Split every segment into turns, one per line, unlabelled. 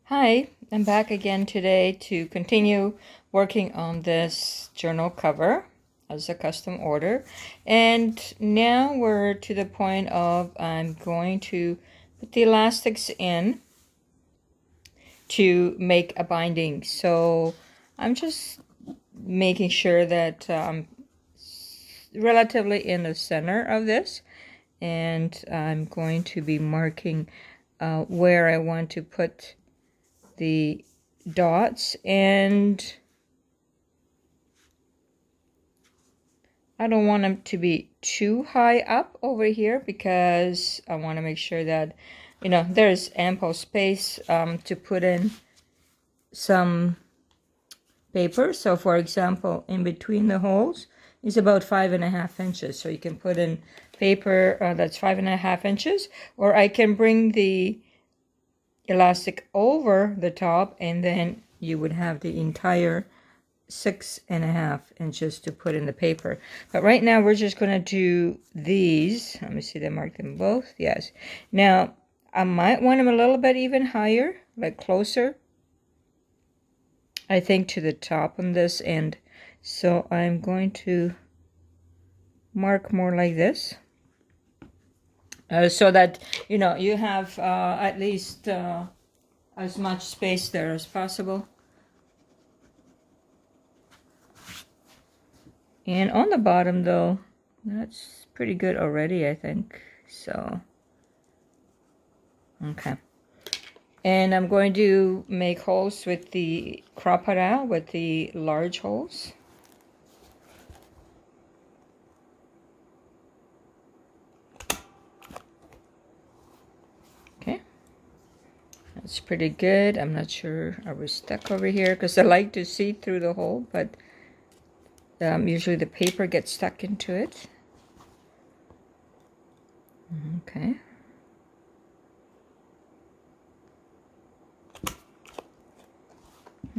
Hi, I'm back again today to continue working on this journal cover as a custom order. And now we're to the point of I'm going to put the elastics in to make a binding. So I'm just making sure that I'm relatively in the center of this. And I'm going to be marking where I want to put the dots, and I don't want them to be too high up over here because I want to make sure that there's ample space to put in some paper. So for example, in between the holes is about 5.5 inches, so you can put in paper that's 5.5 inches, or I can bring the elastic over the top and then you would have the entire 6.5 inches to put in the paper. But right now we're just going to do these. Let me see, they mark them both. Yes. Now I might want them a little bit even higher, like closer, I think, to the top on this end. So I'm going to mark more like this. So that you have at least as much space there as possible. And on the bottom though, that's pretty good already, I think. So okay, and I'm going to make holes with the crocodile, with the large holes. That's pretty good. I'm not sure, are we stuck over here? Because I like to see through the hole, but usually the paper gets stuck into it. Okay.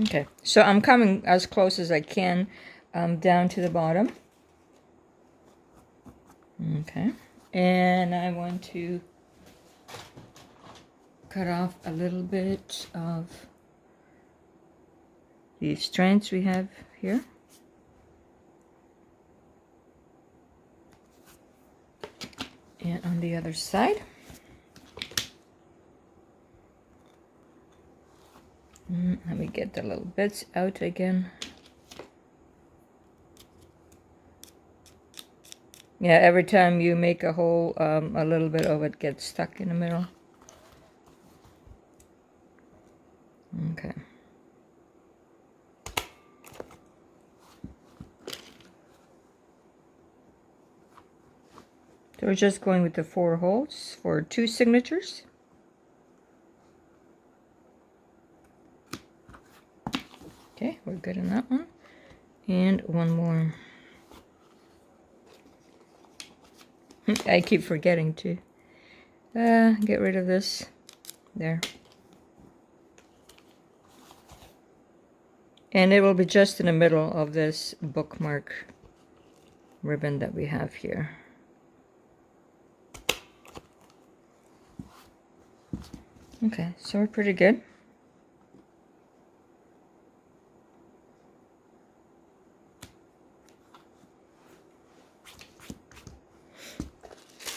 Okay, so I'm coming as close as I can down to the bottom. Okay, and I want to cut off a little bit of the strands we have here. And on the other side. Let me get the little bits out again. Yeah, every time you make a hole, a little bit of it gets stuck in the middle. Okay. So we're just going with the 4 holes for 2 signatures. Okay, we're good on that one. And one more. I keep forgetting to get rid of this. There. And it will be just in the middle of this bookmark ribbon that we have here. Okay, so we're pretty good.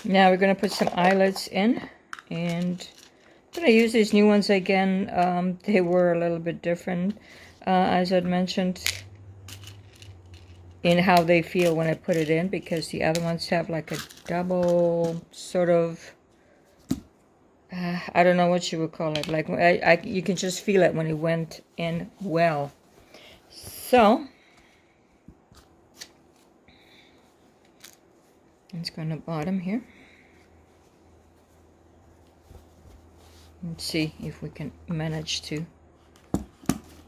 Now we're going to put some eyelets in, and I'm going to use these new ones again. They were a little bit different, as I'd mentioned, in how they feel when I put it in, because the other ones have like a double sort of, I don't know what you would call it, like you can just feel it when it went in well. So let's go on the bottom here. Let's see if we can manage to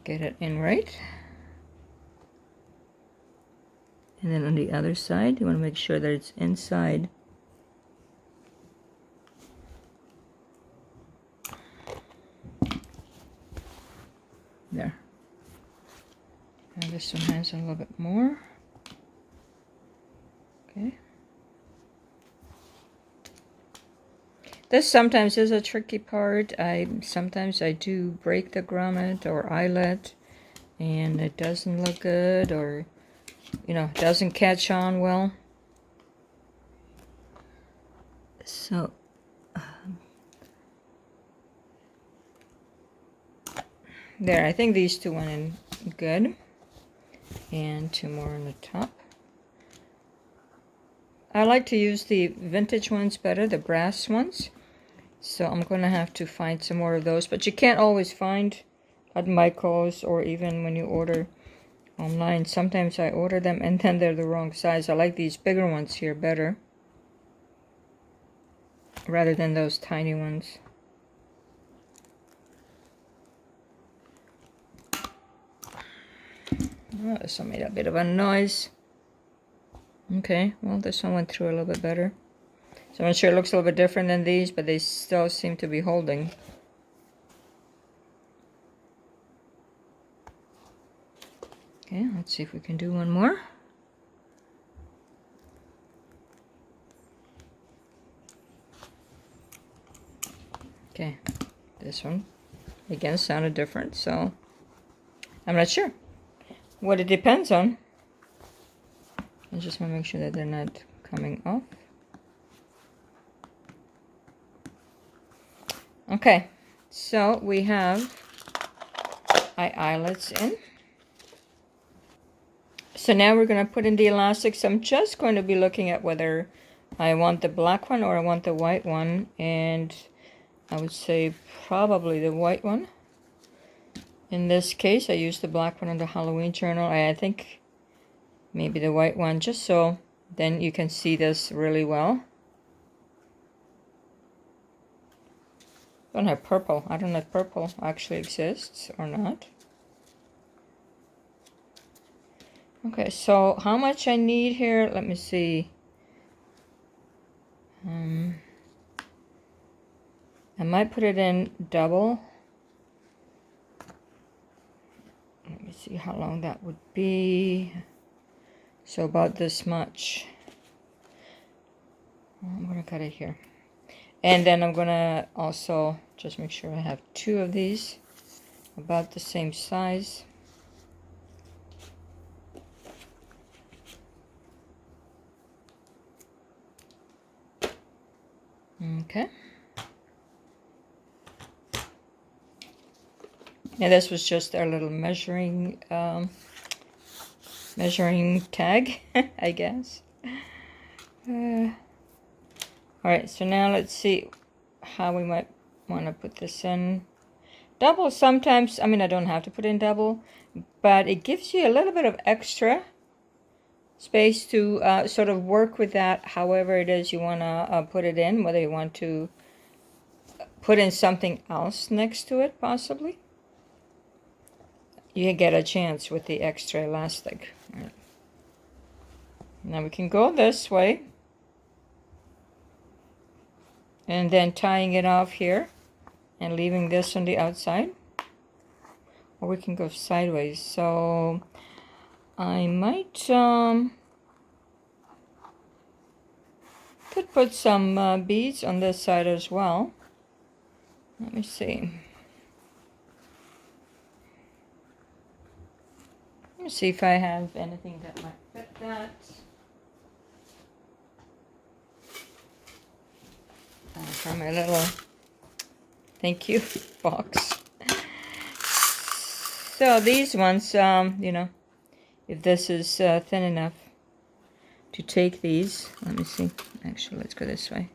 get it in right. And then on the other side, you want to make sure that it's inside. There. Now this one has a little bit more. Okay. This sometimes is a tricky part. Sometimes I do break the grommet or eyelet and it doesn't look good, or doesn't catch on well. So there, I think these two went in good, and two more on the top. I like to use the vintage ones better, the brass ones. So I'm going to have to find some more of those. But you can't always find at Michael's, or even when you order online. Sometimes I order them and then they're the wrong size. I like these bigger ones here better, rather than those tiny ones. Oh, this one made a bit of a noise. Okay, well, this one went through a little bit better. So I'm sure it looks a little bit different than these, but they still seem to be holding. Okay, let's see if we can do one more. Okay, this one again sounded different, so I'm not sure what it depends on. I just want to make sure that they're not coming off. Okay, so we have eyelets in. So now we're going to put in the elastics. I'm just going to be looking at whether I want the black one or I want the white one, and I would say probably the white one. In this case, I used the black one on the Halloween journal. I think maybe the white one, just so then you can see this really well. I don't have purple. I don't know if purple actually exists or not. Okay, so how much I need here? Let me see. I might put it in double. Let me see how long that would be. So about this much. I'm going to cut it here. And then I'm going to also just make sure I have two of these about the same size. Okay. And this was just our little measuring tag, I guess. All right, so now let's see how we might want to put this in. Double sometimes, I mean, I don't have to put in double, but it gives you a little bit of extra space to sort of work with that however it is you want to put it in, whether you want to put in something else next to it, possibly. You get a chance with the extra elastic. Right. Now we can go this way. And then tying it off here and leaving this on the outside. Or we can go sideways. So I might could put some beads on this side as well. Let me see. Let me see if I have anything that might fit that. From my little thank you box. So these ones, you know, if this is thin enough to take these, let me see. Actually, let's go this way.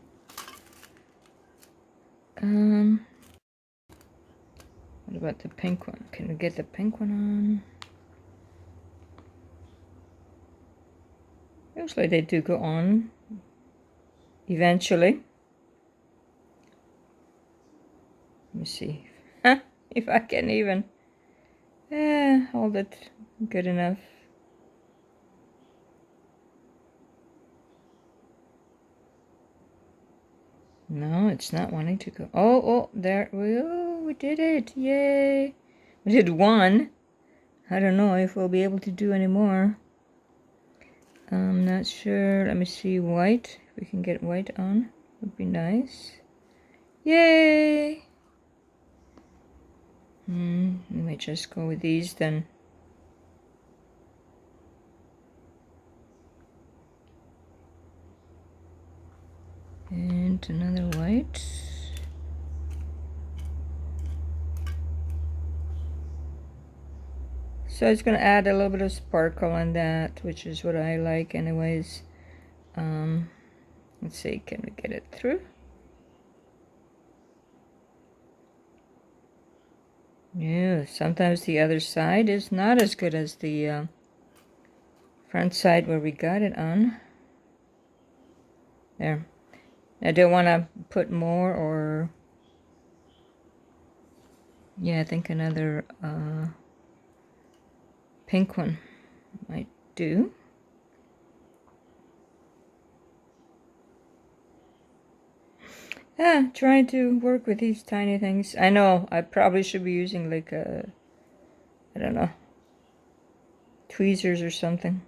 What about the pink one? Can we get the pink one on? Usually they do go on eventually. Let me see if I can even hold it good enough. No, it's not wanting to go. Oh, there. We did it. Yay. We did one. I don't know if we'll be able to do any more. I'm not sure. Let me see white. If we can get white on, would be nice. Yay! Let me just go with these then. And another white. So it's going to add a little bit of sparkle on that, which is what I like anyways. Let's see, can we get it through? Yeah, sometimes the other side is not as good as the front side where we got it on. There. I don't want to put more, or yeah, I think another pink one might do. Yeah, trying to work with these tiny things. I know I probably should be using like a, I don't know, tweezers or something.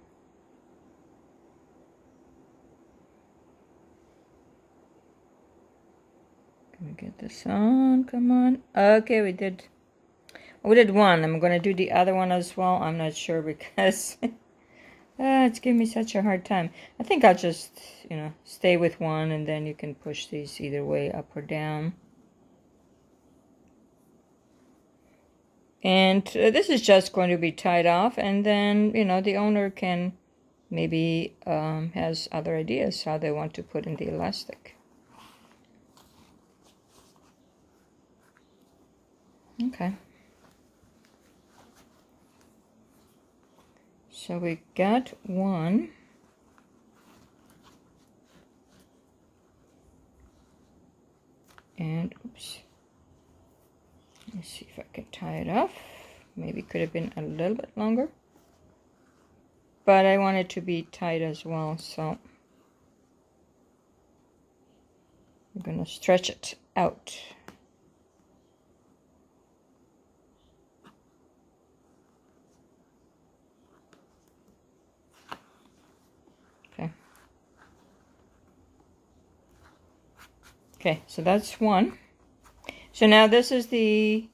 Can we get this on? Come on. Okay, we did one. I'm gonna do the other one as well. I'm not sure because it's giving me such a hard time. I think I'll just, stay with one, and then you can push these either way, up or down. And this is just going to be tied off, and then, the owner can maybe has other ideas how they want to put in the elastic. Okay. So we got one. And oops. Let me see if I can tie it off. Maybe it could have been a little bit longer. But I want it to be tight as well, so I'm gonna stretch it out. Okay, so that's one. So now this is the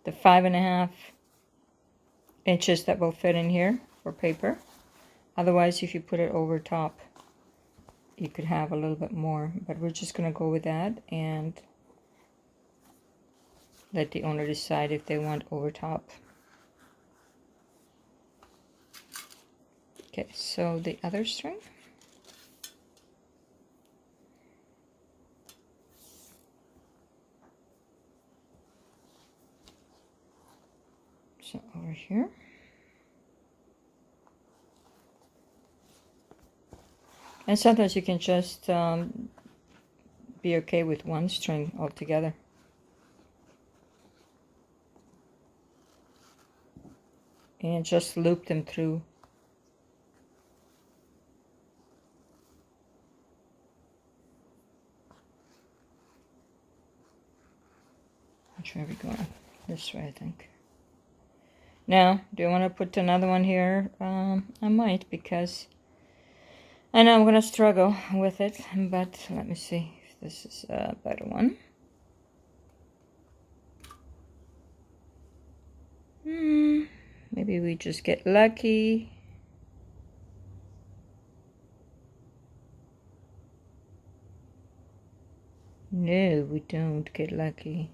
5.5 inches that will fit in here for paper. Otherwise, if you put it over top, you could have a little bit more, but we're just gonna go with that and let the owner decide if they want over top. Okay, so the other string. So over here. And sometimes you can just be okay with one string altogether. And just loop them through. Which way are we going? This way, I think. Now, do you want to put another one here? I might, because I know I'm going to struggle with it, but let me see if this is a better one. Maybe we just get lucky. No, we don't get lucky.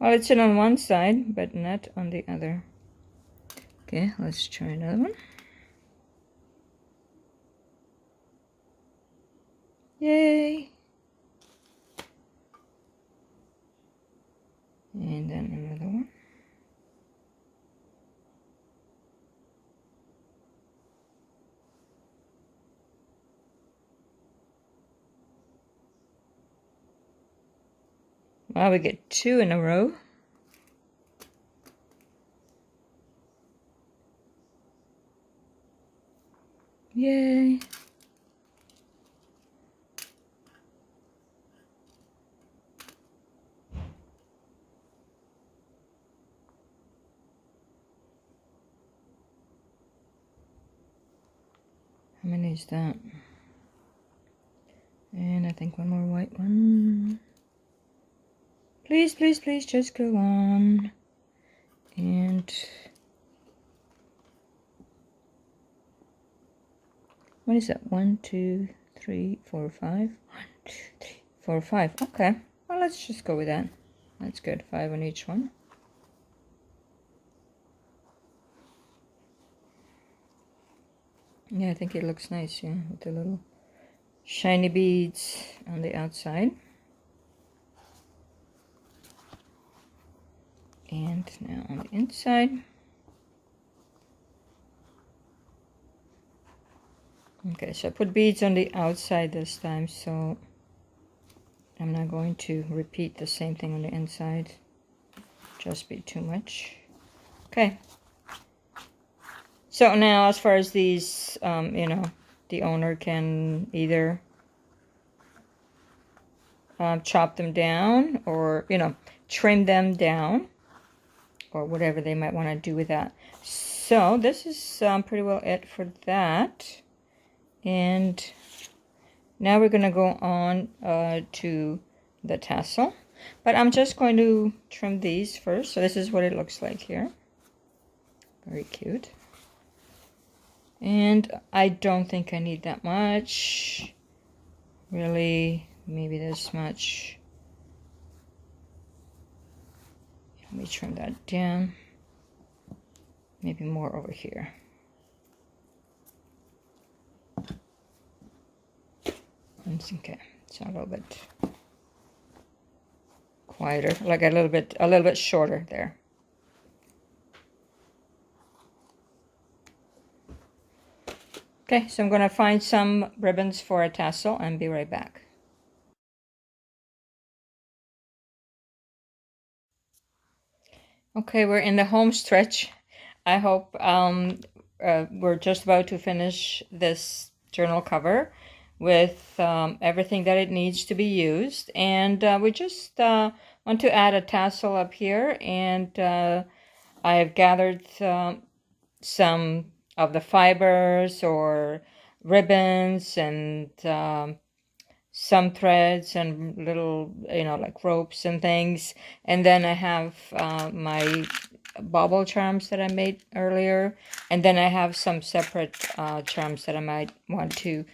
Well, it's in on one side, but not on the other. Okay, let's try another one. Yay! And then another one. Well, we get 2 in a row. Yay! How many is that? And I think one more white one. Please, please, please, just go on. And what is that? 1, 2, 3, 4, 5. 1, 2, 3, 4, 5. Okay. Well, let's just go with that. That's good. 5 on each one. Yeah, I think it looks nice, yeah, with the little shiny beads on the outside. And now on the inside. Okay, so I put beads on the outside this time, so I'm not going to repeat the same thing on the inside. Just be too much. Okay. So now as far as these, you know, the owner can either chop them down or, you know, trim them down or whatever they might want to do with that. So this is pretty well it for that. And now we're going to go on to the tassel. But I'm just going to trim these first. So this is what it looks like here. Very cute. And I don't think I need that much. Really, maybe this much. Let me trim that down. Maybe more over here. Okay, so a little bit quieter, like a little bit shorter there. Okay, so I'm going to find some ribbons for a tassel and be right back. Okay, we're in the home stretch. I hope we're just about to finish this journal cover with everything that it needs to be used. And we just want to add a tassel up here. And I've gathered some of the fibers or ribbons and some threads and little, you know, like ropes and things. And then I have my bauble charms that I made earlier. And then I have some separate charms that I might want to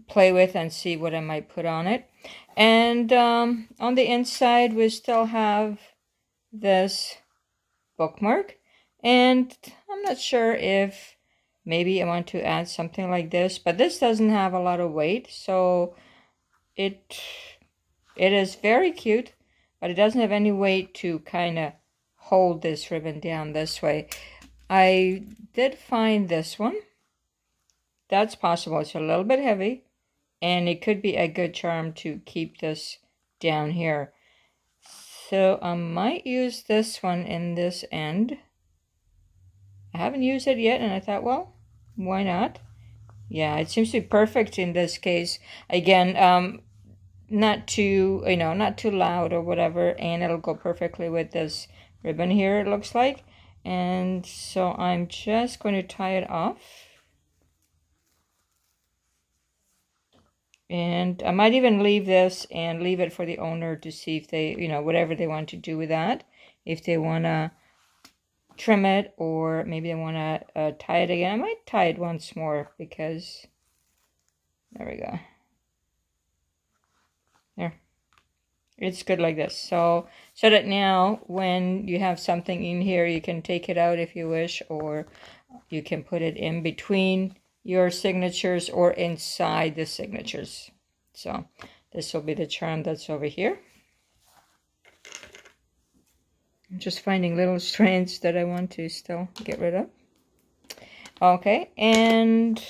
play with and see what I might put on it. And on the inside, we still have this bookmark. And I'm not sure if maybe I want to add something like this, but this doesn't have a lot of weight, so it is very cute, but it doesn't have any weight to kind of hold this ribbon down this way. I did find this one. That's possible. It's a little bit heavy, and it could be a good charm to keep this down here. So I might use this one in this end. I haven't used it yet, and I thought, well, why not? Yeah, it seems to be perfect in this case. Again, not too, you know, not too loud or whatever, and it'll go perfectly with this ribbon here, it looks like. And so I'm just going to tie it off. And I might even leave this and leave it for the owner to see if they, you know, whatever they want to do with that. If they want to trim it, or maybe they want to tie it again. I might tie it once more because there we go. There, it's good like this. So that now when you have something in here, you can take it out if you wish, or you can put it in between your signatures or inside the signatures. So this will be the charm that's over here. I'm just finding little strands that I want to still get rid of. Okay, and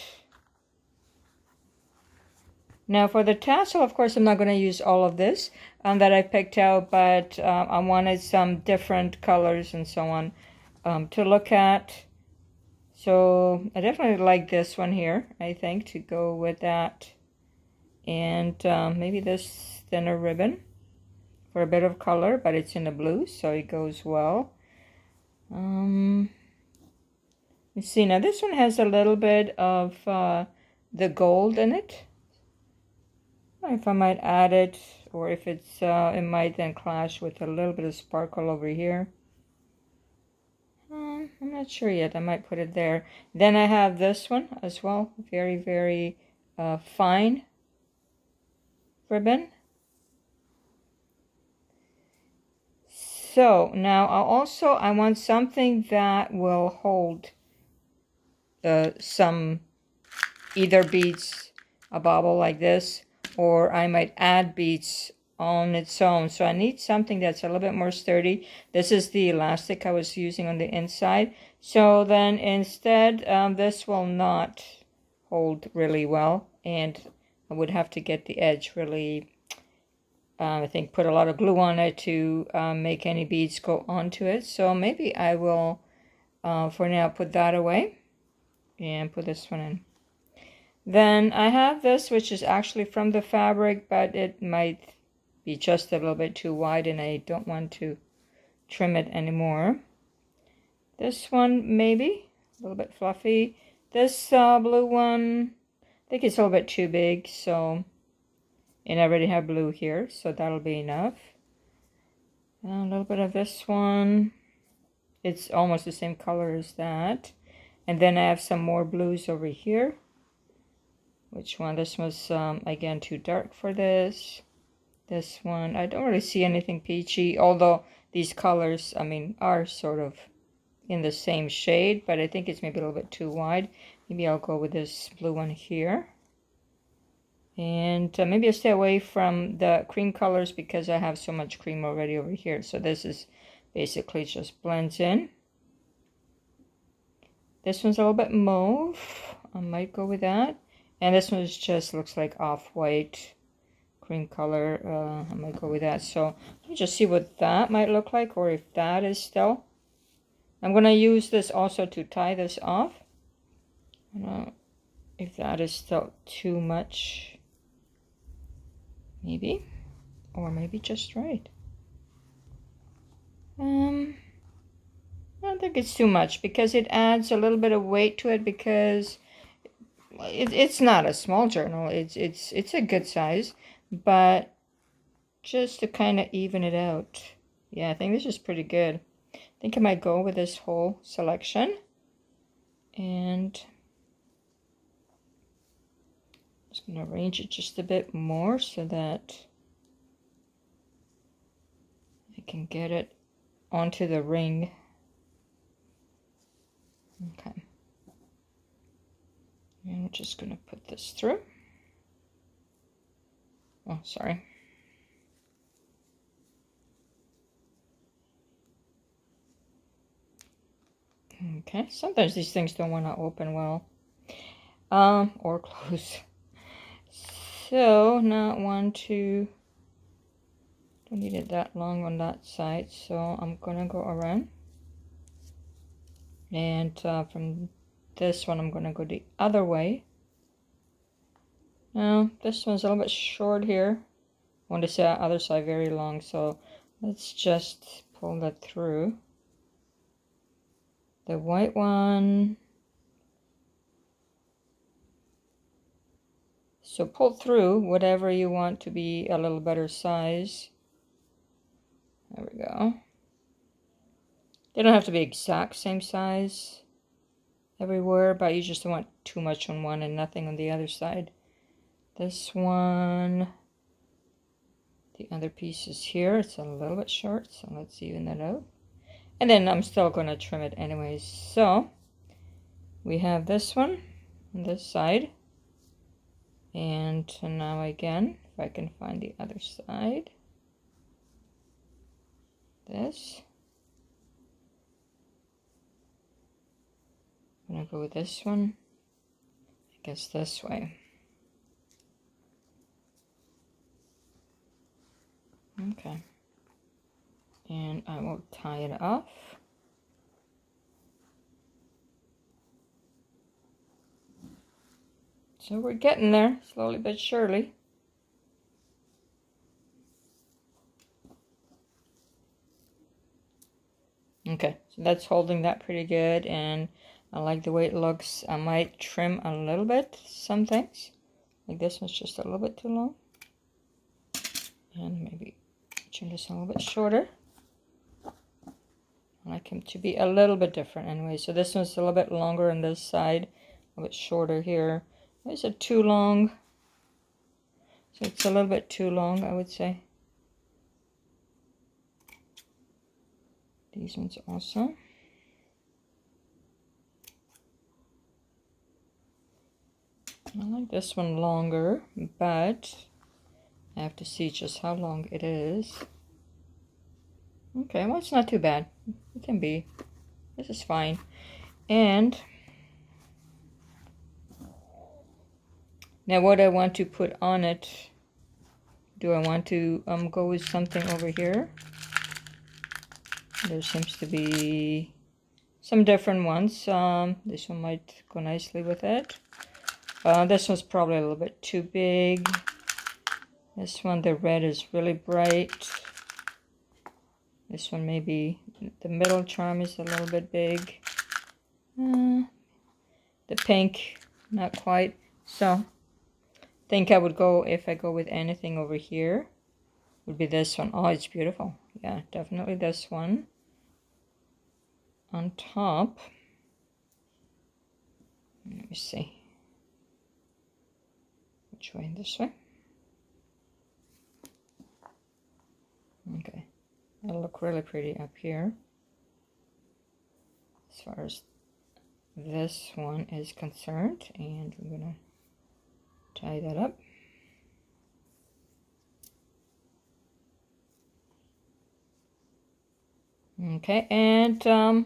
now for the tassel, of course, I'm not going to use all of this that I picked out, but I wanted some different colors and so on to look at. So I definitely like this one here, I think, to go with that. And maybe this thinner ribbon for a bit of color, but it's in the blue, so it goes well. Let's see, now this one has a little bit of the gold in it. I don't know if I might add it, or if it's it might then clash with a little bit of sparkle over here. I'm not sure yet. I might put it there. Then I have this one as well, very, very fine ribbon. So now I want something that will hold some either beads, a bobble like this, or I might add beads on its own. So I need something that's a little bit more sturdy. This is the elastic I was using on the inside. So then instead, this will not hold really well, and I would have to get the edge really, I think, put a lot of glue on it to make any beads go onto it. So maybe I will, for now, put that away and put this one in. Then I have this, which is actually from the fabric, but it might be just a little bit too wide, and I don't want to trim it anymore. This one, maybe a little bit fluffy. This blue one, I think it's a little bit too big, so, and I already have blue here, so that'll be enough. And a little bit of this one. It's almost the same color as that. And then I have some more blues over here. Which one? This was, again, too dark for this. This one, I don't really see anything peachy, although these colors, I mean, are sort of in the same shade, but I think it's maybe a little bit too wide. Maybe I'll go with this blue one here. And maybe I'll stay away from the cream colors because I have so much cream already over here. So this is basically just blends in. This one's a little bit mauve. I might go with that. And this one just looks like off-white cream color. I might go with that. So let me just see what that might look like, or if that is still. I'm going to use this also to tie this off. I don't know if that is still too much. Maybe. Or maybe just right. I don't think it's too much because it adds a little bit of weight to it, because it's not a small journal. It's a good size, but just to kind of even it out. Yeah, I think this is pretty good. I think I might go with this whole selection, and I'm just going to arrange it just a bit more so that I can get it onto the ring. Okay. And we're just going to put this through. Oh, sorry. Okay, sometimes these things don't want to open well. Or close. So, not want to, don't need it that long on that side, so I'm going to go around. And from this one, I'm going to go the other way. Now, this one's a little bit short here. I want to see the other side very long, so let's just pull that through. The white one. So pull through whatever you want to be a little better size. There we go. They don't have to be exact same size everywhere, but you just don't want too much on one and nothing on the other side. This one, the other piece is here. It's a little bit short, so let's even that out. And then I'm still going to trim it anyways. So we have this one on this side. And now again, if I can find the other side. This. I'm going to go with this one. I guess this way. Okay. And I will tie it off. So we're getting there, slowly but surely. Okay, so that's holding that pretty good, and I like the way it looks. I might trim a little bit some things. Like this one's just a little bit too long. And maybe trim this a little bit shorter. I like him to be a little bit different anyway. So this one's a little bit longer on this side, a little bit shorter here. Is it too long? So it's a little bit too long, I would say. These ones also. I like this one longer, but I have to see just how long it is. Okay, well, it's not too bad. It can be. This is fine. And now what I want to put on it, do I want to go with something over here? There seems to be some different ones. This one might go nicely with it. This one's probably a little bit too big. This one, the red is really bright. This one maybe, the middle charm is a little bit big. The pink, not quite. So, I think I would go, if I go with anything over here, would be this one. Oh, it's beautiful. Yeah, definitely this one. On top, let me see. Which way? This way? Okay. That'll look really pretty up here. As far as this one is concerned. And we're going to tie that up. Okay, and I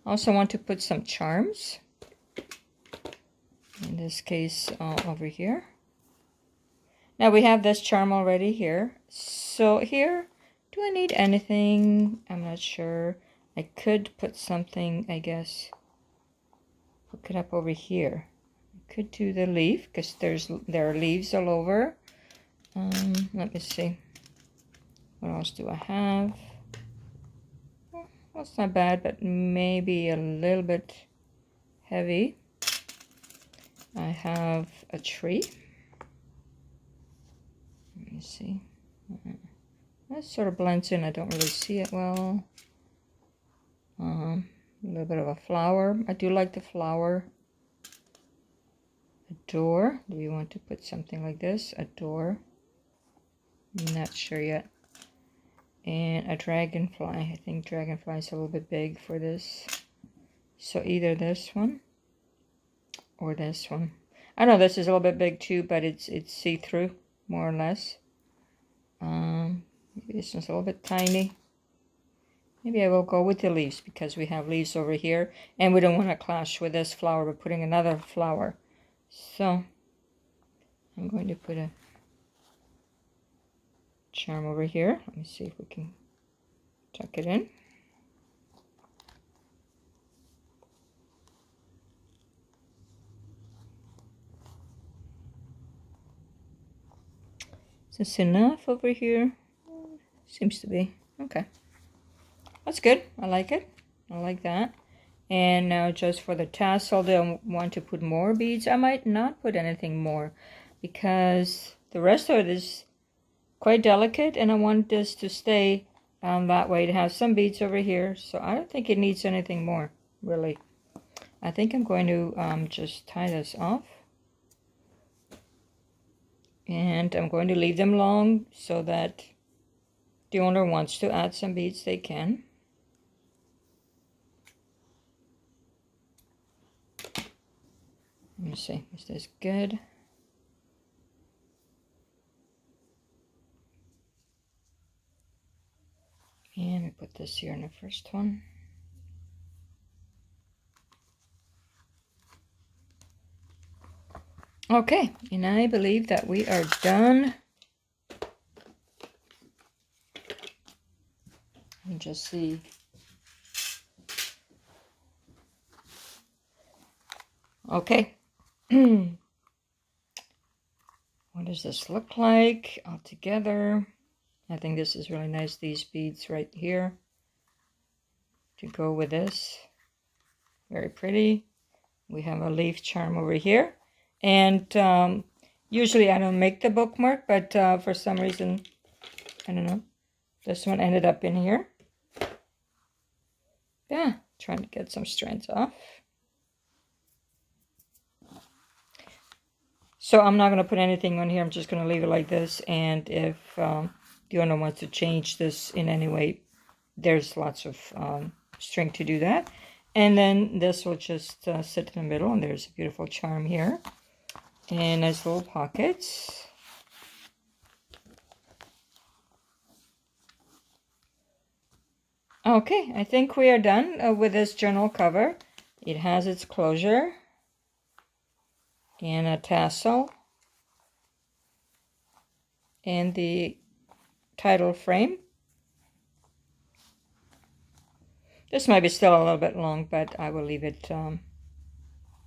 also want to put some charms. In this case, over here. Now we have this charm already here. So here, do I need anything? I'm not sure. I could put something, I guess, hook it up over here. I could do the leaf, because there are leaves all over. Let me see. What else do I have? Well, it's not bad, but maybe a little bit heavy. I have a tree. Let me see. That sort of blends in. I don't really see it well. A little bit of a flower. I do like the flower. A door. Do we want to put something like this? A door. I'm not sure yet. And a dragonfly. I think dragonfly is a little bit big for this. So either this one or this one. I know this is a little bit big too, but it's see-through, more or less. Maybe this one's a little bit tiny. Maybe I will go with the leaves, because we have leaves over here, and we don't want to clash with this flower. We're putting another flower. So, I'm going to put a charm over here. Let me see if we can tuck it in. Is this enough over here? Seems to be. Okay. That's good. I like it. I like that. And now just for the tassel, do I want to put more beads? I might not put anything more, because the rest of it is quite delicate, and I want this to stay that way. It has some beads over here, so I don't think it needs anything more, really. I think I'm going to just tie this off. And I'm going to leave them long so that the owner wants to add some beads, they can. Let me see, is this good? And we put this here in the first one. Okay, and I believe that we are done. Let me just see. Okay. What does this look like all together? I think this is really nice, these beads right here. to go with this. Very pretty. We have a leaf charm over here. And usually I don't make the bookmark, but for some reason, I don't know, this one ended up in here. Yeah, trying to get some strands off. So I'm not going to put anything on here. I'm just going to leave it like this. And if the owner wants to change this in any way, there's lots of string to do that. And then this will just sit in the middle. And there's a beautiful charm here. And nice little pockets. Okay, I think we are done with this journal cover. It has its closure and a tassel and the title frame. This might be still a little bit long, but I will leave it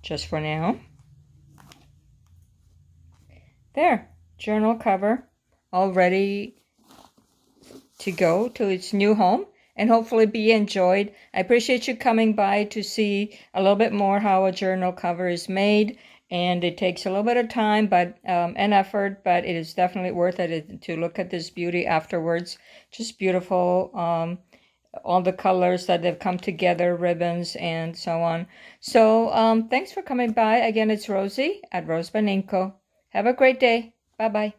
just for now. There, journal cover all ready to go to its new home and hopefully be enjoyed. I appreciate you coming by to see a little bit more how a journal cover is made. And it takes a little bit of time but and effort, but it is definitely worth it to look at this beauty afterwards. Just beautiful. All the colors that they've come together, ribbons and so on. So thanks for coming by. Again, it's Rosie at RoseByNameCo. Have a great day. Bye-bye.